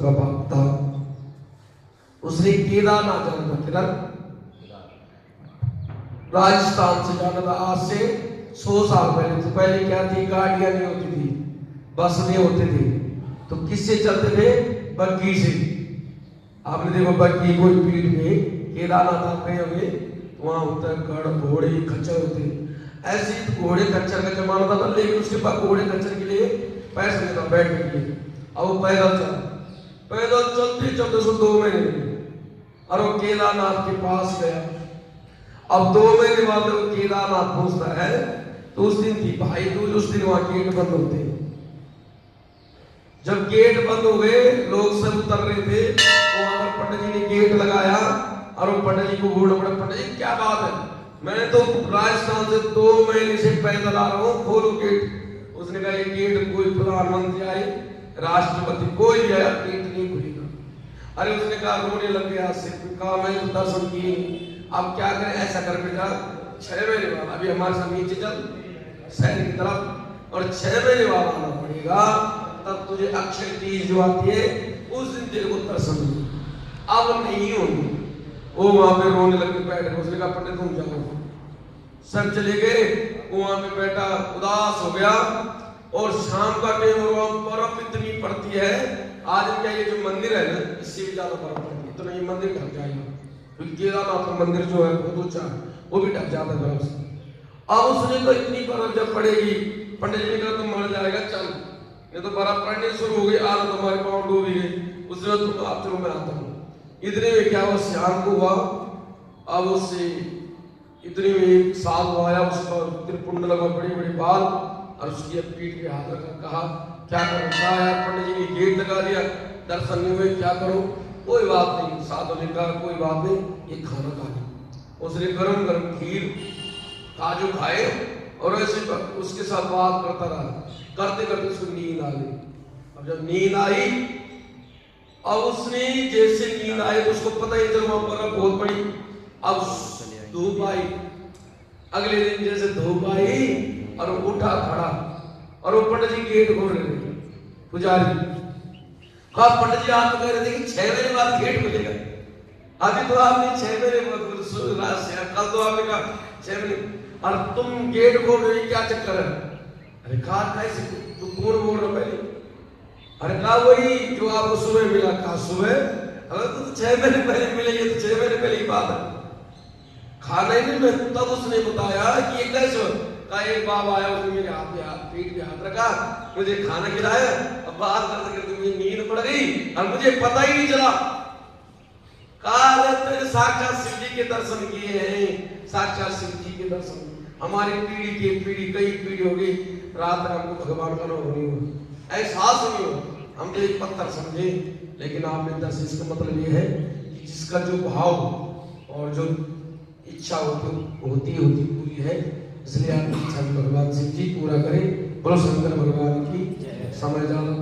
का भक्त था। उसने केदारनाथ जाना था। किधर? राजस्थान से जाना था। आज से 100 साल पहले। तो पहले क्या थी? गाड़ियां नहीं होती थी, बस नहीं होते थे, तो किससे चलते थे? बग्घी से। आपने देखो बग्घी कोई पीठ में केदारनाथ आप गए होंगे, वहां उत्तरगढ़ घोड़े खच्चर होते। ऐसे घोड़े खच्चर का जमाना था, लेकिन उसके पास घोड़े खच्चर के लिए पैसे नहीं था बैठने के लिए। अब वो पैदल चला, पैदल चलते चलते उसको 2 महीने और वो केदारनाथ के पास गया। अब 2 महीने बाद जब केदारनाथ पहुंचता है तो उस दिन थी भाई दूज। उस दिन वहां गेट बंद होते हैं। जब गेट बंद हो गए, लोग सब उतर रहे थे, वहां पर पंडित जी ने गेट लगाया और वो पंडित जी को बोला, पंडित जी क्या बात है, मैं तो राजस्थान से 2 महीने से पैदल आ रहा हूँ, खोलो गेट। उसने कहा ये गेट कोई प्रधानमंत्री आए, राष्ट्रपति कोई भी आया, गेट नहीं खुलेगा। अरे उसने कहा, रोने लग गया, कहा मैं तो दर्शन किए, अब क्या करें? ऐसा कर बेटा 6 महीने बाद अभी हमारे साथ नीचे चल शहर की तरफ, और 6 महीने बाद आना पड़ेगा, तब तुझे अक्षय तीज जो आती है उस दिन तेरे को दर्शन मिलेगा। अब नहीं होगी। वो वहां पे रोने लगे, बैठ गए। उसने कहा पंडित तुम जाओ। सब चले गए। वो वहां पे बैठा उदास हो गया। और शाम का टाइम और वहां बर्फ इतनी पड़ती है। आज क्या ये जो मंदिर है ना, इससे भी ज्यादा बर्फ पड़ती है, तो ये मंदिर ढक जाएगा, क्योंकि केदारनाथ का मंदिर जो है बहुत ऊंचा है, वो भी ढक जाता है बर्फ से। अब उसने तो इतनी बर्फ जब पड़ेगी, पंडित जी ने कहा तुम मर जाएगा, चल। ये तो बर्फ पड़ने शुरू हो गई, आज तुम्हारे पाँव डूब गए। उसने तुम आप चलो मैं आता हूँ। इतने में क्या हुआ, शाम को हुआ। अब उससे इतने में एक साधु आया, उसका त्रिपुंड लगा, बड़े बड़े बाल, और उसकी पीठ पे हाथ रखा, कहा क्या करो? कहा यार पंडित जी ने गेट लगा दिया, दर्शन नहीं हुए, क्या करो? कोई बात नहीं। साधु ने कहा कोई बात नहीं, ये खाना खा लो। उसने गरम गरम खीर काजू खाए और ऐसे उसके साथ बात करता रहा। करते करते उसको नींद आ गई। अब जब नींद आई, अब उसने जैसे नींद आई तो उसको पता ही चला वहां पर बहुत बड़ी अब धूप आई। अगले दिन जैसे धूप आई और उठा खड़ा, और वो पंडित जी गेट खोल रहे थे, पुजारी। हाँ पंडित जी आप तो कह रहे थे कि 6 महीने बाद गेट खुलेगा, अभी तो आपने 6 महीने बाद, कल तो आपने कहा 6 महीने, और तुम गेट खोल रहे, क्या चक्कर है? अरे कहा कैसे, तू कौन बोल रहा पहले? अरे कहा वही जो आपको सुबह मिला। कहा सुबह? अरे तो 6 महीने पहले मिलेगी, तो 6 महीने पहले की बात है, खाना ही नहीं। मैं तब उसने बताया कि ये कैसे? कहा एक बाबा आया, उसने मेरे हाथ पे हाथ, पीठ पे हाथ रखा, मुझे खाना खिलाया, अब बात करते करते मुझे नींद पड़ गई और मुझे पता ही नहीं चला। कहा तेरे साक्षात शिव जी के दर्शन किए हैं, साक्षात शिव जी के दर्शन। हमारी पीढ़ी की पीढ़ी, कई पीढ़ी हो गई, रात में हमको भगवान का नाम नहीं हुआ, एहसास नहीं हुआ, हम तो एक पत्थर समझे। लेकिन आपने दर्शन, इसका मतलब ये है कि जिसका जो भाव और जो इच्छा होती पूरी है, इसलिए आपकी इच्छा भगवान शिव जी पूरा करें। बोलो शंकर भगवान की। समय ज्यादा